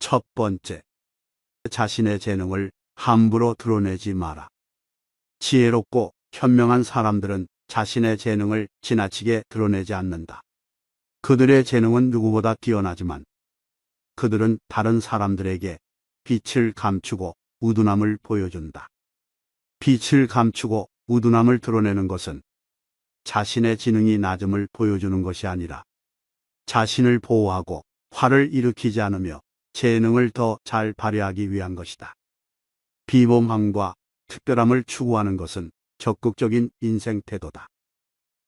첫 번째, 자신의 재능을 함부로 드러내지 마라. 지혜롭고 현명한 사람들은 자신의 재능을 지나치게 드러내지 않는다. 그들의 재능은 누구보다 뛰어나지만 그들은 다른 사람들에게 빛을 감추고 우둔함을 보여준다. 빛을 감추고 우둔함을 드러내는 것은 자신의 지능이 낮음을 보여주는 것이 아니라 자신을 보호하고 화를 일으키지 않으며 재능을 더 잘 발휘하기 위한 것이다. 비범함과 특별함을 추구하는 것은 적극적인 인생 태도다.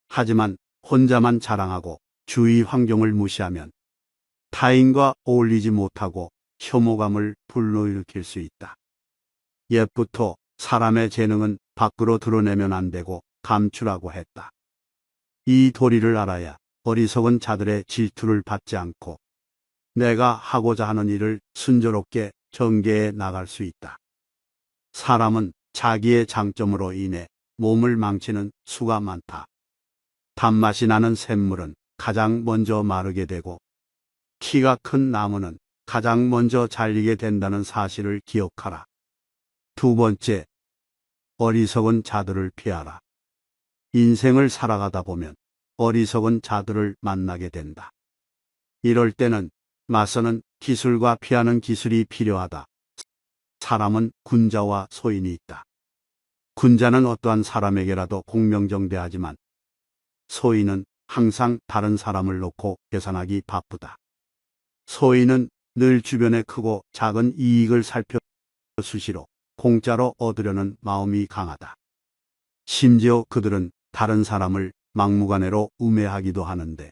하지만 혼자만 자랑하고 주위 환경을 무시하면 타인과 어울리지 못하고 혐오감을 불러일으킬 수 있다. 옛부터 사람의 재능은 밖으로 드러내면 안 되고 감추라고 했다. 이 도리를 알아야 어리석은 자들의 질투를 받지 않고 내가 하고자 하는 일을 순조롭게 전개해 나갈 수 있다. 사람은 자기의 장점으로 인해 몸을 망치는 수가 많다. 단맛이 나는 샘물은 가장 먼저 마르게 되고 키가 큰 나무는 가장 먼저 잘리게 된다는 사실을 기억하라. 두 번째, 어리석은 자들을 피하라. 인생을 살아가다 보면 어리석은 자들을 만나게 된다. 이럴 때는 맞서는 기술과 피하는 기술이 필요하다. 사람은 군자와 소인이 있다. 군자는 어떠한 사람에게라도 공명정대하지만 소인은 항상 다른 사람을 놓고 계산하기 바쁘다. 소인은 늘 주변의 크고 작은 이익을 살펴 수시로 공짜로 얻으려는 마음이 강하다. 심지어 그들은 다른 사람을 막무가내로 우매하기도 하는데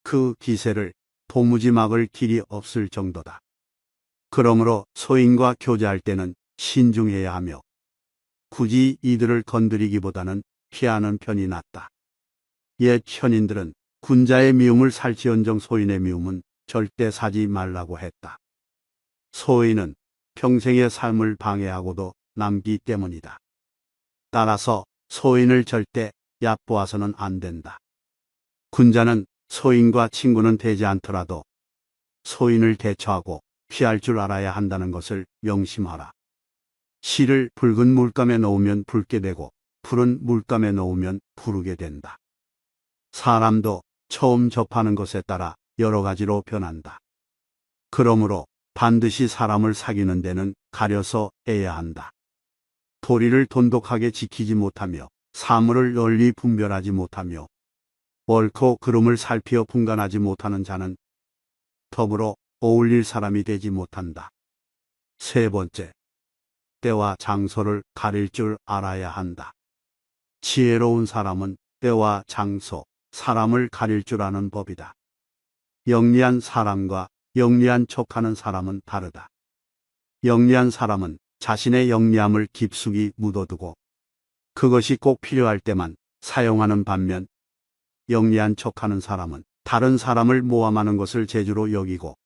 그 기세를 도무지 막을 길이 없을 정도다. 그러므로 소인과 교제할 때는 신중해야 하며 굳이 이들을 건드리기보다는 피하는 편이 낫다. 옛 현인들은 군자의 미움을 살지언정 소인의 미움은 절대 사지 말라고 했다. 소인은 평생의 삶을 방해하고도 남기 때문이다. 따라서 소인을 절대 얕보아서는 안 된다. 군자는 소인과 친구는 되지 않더라도 소인을 대처하고 피할 줄 알아야 한다는 것을 명심하라. 실을 붉은 물감에 넣으면 붉게 되고 푸른 물감에 넣으면 푸르게 된다. 사람도 처음 접하는 것에 따라 여러 가지로 변한다. 그러므로 반드시 사람을 사귀는 데는 가려서 해야 한다. 도리를 돈독하게 지키지 못하며 사물을 널리 분별하지 못하며 옳고 그름을 살피어 분간하지 못하는 자는 더불어 어울릴 사람이 되지 못한다. 세 번째, 때와 장소를 가릴 줄 알아야 한다. 지혜로운 사람은 때와 장소, 사람을 가릴 줄 아는 법이다. 영리한 사람과 영리한 척하는 사람은 다르다. 영리한 사람은 자신의 영리함을 깊숙이 묻어두고 그것이 꼭 필요할 때만 사용하는 반면 영리한 척하는 사람은 다른 사람을 모함하는 것을 재주로 여기고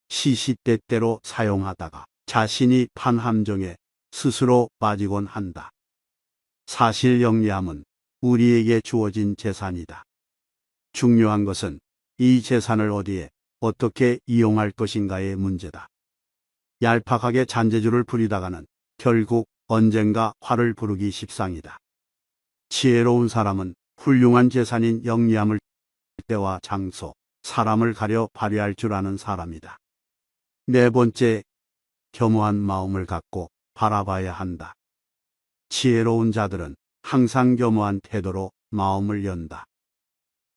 시시때때로 사용하다가 자신이 판 함정에 스스로 빠지곤 한다. 사실 영리함은 우리에게 주어진 재산이다. 중요한 것은 이 재산을 어디에 어떻게 이용할 것인가의 문제다. 얄팍하게 잔재주를 부리다가는 결국 언젠가 화를 부르기 십상이다. 지혜로운 사람은 훌륭한 재산인 영리함을 때와 장소, 사람을 가려 발휘할 줄 아는 사람이다. 네 번째, 겸허한 마음을 갖고 바라봐야 한다. 지혜로운 자들은 항상 겸허한 태도로 마음을 연다.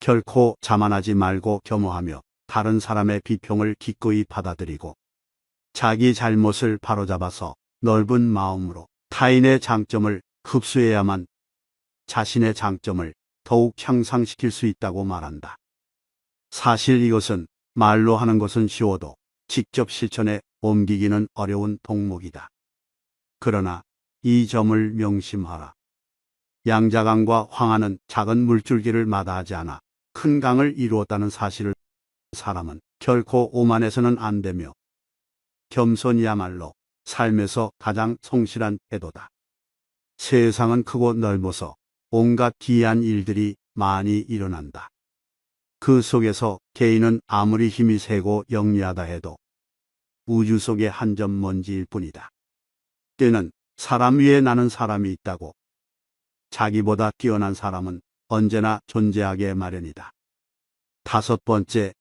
결코 자만하지 말고 겸허하며 다른 사람의 비평을 기꺼이 받아들이고 자기 잘못을 바로잡아서 넓은 마음으로 타인의 장점을 흡수해야만 자신의 장점을 더욱 향상시킬 수 있다고 말한다. 사실 이것은 말로 하는 것은 쉬워도 직접 실천에 옮기기는 어려운 동목이다. 그러나 이 점을 명심하라. 양자강과 황하는 작은 물줄기를 마다하지 않아 큰 강을 이루었다는 사실을 사람은 결코 오만해서는 안 되며 겸손이야말로 삶에서 가장 성실한 태도다. 세상은 크고 넓어서 온갖 기이한 일들이 많이 일어난다. 그 속에서 개인은 아무리 힘이 세고 영리하다 해도 우주 속의 한 점 먼지일 뿐이다. 때는 사람 위에 나는 사람이 있다고. 자기보다 뛰어난 사람은 언제나 존재하게 마련이다. 다섯 번째,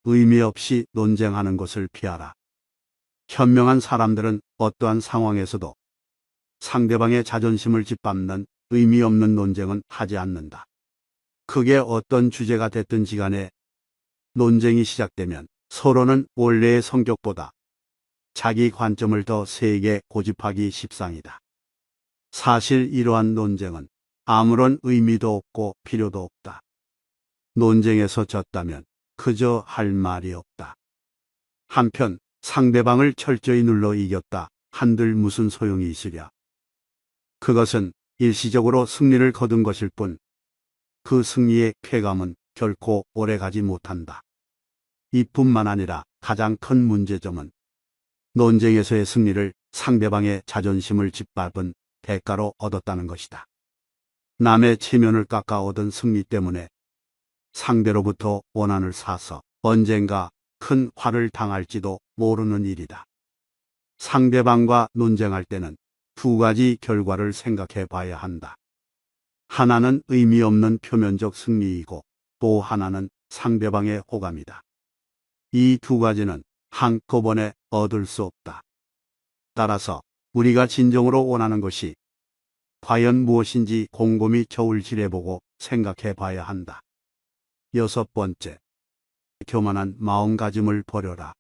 의미 없이 논쟁하는 것을 피하라. 현명한 사람들은 어떠한 상황에서도 상대방의 자존심을 짓밟는 의미 없는 논쟁은 하지 않는다. 그게 어떤 주제가 됐든지 간에 논쟁이 시작되면 서로는 원래의 성격보다 자기 관점을 더 세게 고집하기 십상이다. 사실 이러한 논쟁은 아무런 의미도 없고 필요도 없다. 논쟁에서 졌다면 그저 할 말이 없다. 한편 상대방을 철저히 눌러 이겼다 한들 무슨 소용이 있으랴. 그것은 일시적으로 승리를 거둔 것일 뿐 그 승리의 쾌감은 결코 오래가지 못한다. 이뿐만 아니라 가장 큰 문제점은 논쟁에서의 승리를 상대방의 자존심을 짓밟은 대가로 얻었다는 것이다. 남의 체면을 깎아 얻은 승리 때문에 상대로부터 원한을 사서 언젠가 큰 화를 당할지도 모르는 일이다. 상대방과 논쟁할 때는 두 가지 결과를 생각해 봐야 한다. 하나는 의미 없는 표면적 승리이고 또 하나는 상대방의 호감이다. 이 두 가지는 한꺼번에 얻을 수 없다. 따라서 우리가 진정으로 원하는 것이 과연 무엇인지 곰곰이 저울질해보고 생각해 봐야 한다. 여섯 번째, 교만한 마음가짐을 버려라.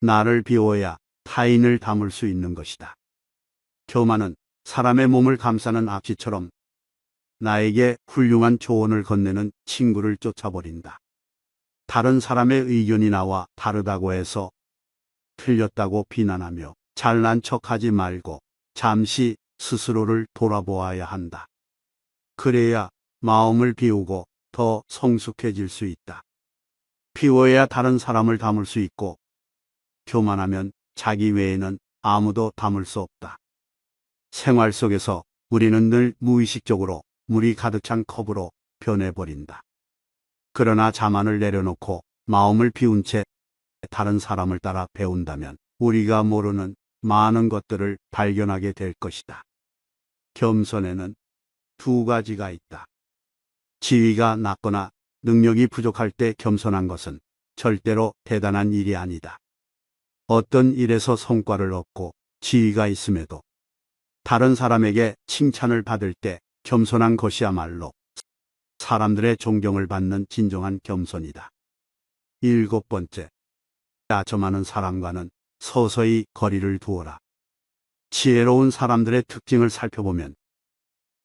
나를 비워야 타인을 담을 수 있는 것이다. 교만은 사람의 몸을 감싸는 앞치처럼 나에게 훌륭한 조언을 건네는 친구를 쫓아버린다. 다른 사람의 의견이 나와 다르다고 해서 틀렸다고 비난하며 잘난 척하지 말고 잠시 스스로를 돌아보아야 한다. 그래야 마음을 비우고 더 성숙해질 수 있다. 비워야 다른 사람을 담을 수 있고 교만하면 자기 외에는 아무도 담을 수 없다. 생활 속에서 우리는 늘 무의식적으로 물이 가득 찬 컵으로 변해버린다. 그러나 자만을 내려놓고 마음을 비운 채 다른 사람을 따라 배운다면 우리가 모르는 많은 것들을 발견하게 될 것이다. 겸손에는 두 가지가 있다. 지위가 낮거나 능력이 부족할 때 겸손한 것은 절대로 대단한 일이 아니다. 어떤 일에서 성과를 얻고 지위가 있음에도 다른 사람에게 칭찬을 받을 때 겸손한 것이야말로 사람들의 존경을 받는 진정한 겸손이다. 일곱 번째, 아첨하는 사람과는 서서히 거리를 두어라. 지혜로운 사람들의 특징을 살펴보면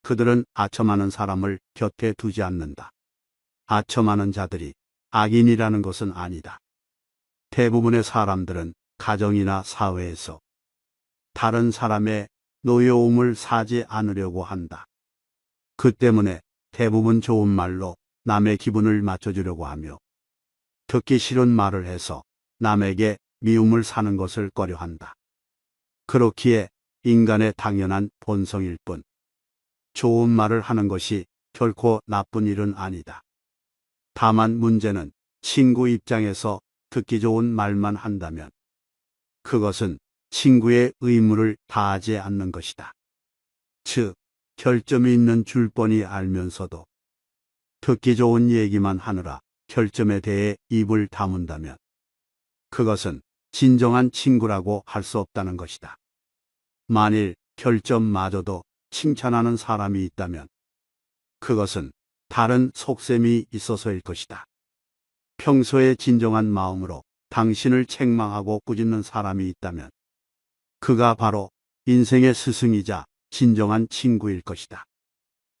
그들은 아첨하는 사람을 곁에 두지 않는다. 아첨하는 자들이 악인이라는 것은 아니다. 대부분의 사람들은 가정이나 사회에서 다른 사람의 노여움을 사지 않으려고 한다. 그 때문에 대부분 좋은 말로 남의 기분을 맞춰주려고 하며 듣기 싫은 말을 해서 남에게 미움을 사는 것을 꺼려한다. 그렇기에 인간의 당연한 본성일 뿐 좋은 말을 하는 것이 결코 나쁜 일은 아니다. 다만 문제는 친구 입장에서 듣기 좋은 말만 한다면 그것은 친구의 의무를 다하지 않는 것이다. 즉, 결점이 있는 줄 뻔히 알면서도 듣기 좋은 얘기만 하느라 결점에 대해 입을 다문다면 그것은 진정한 친구라고 할 수 없다는 것이다. 만일 결점마저도 칭찬하는 사람이 있다면 그것은 다른 속셈이 있어서일 것이다. 평소에 진정한 마음으로 당신을 책망하고 꾸짖는 사람이 있다면 그가 바로 인생의 스승이자 진정한 친구일 것이다.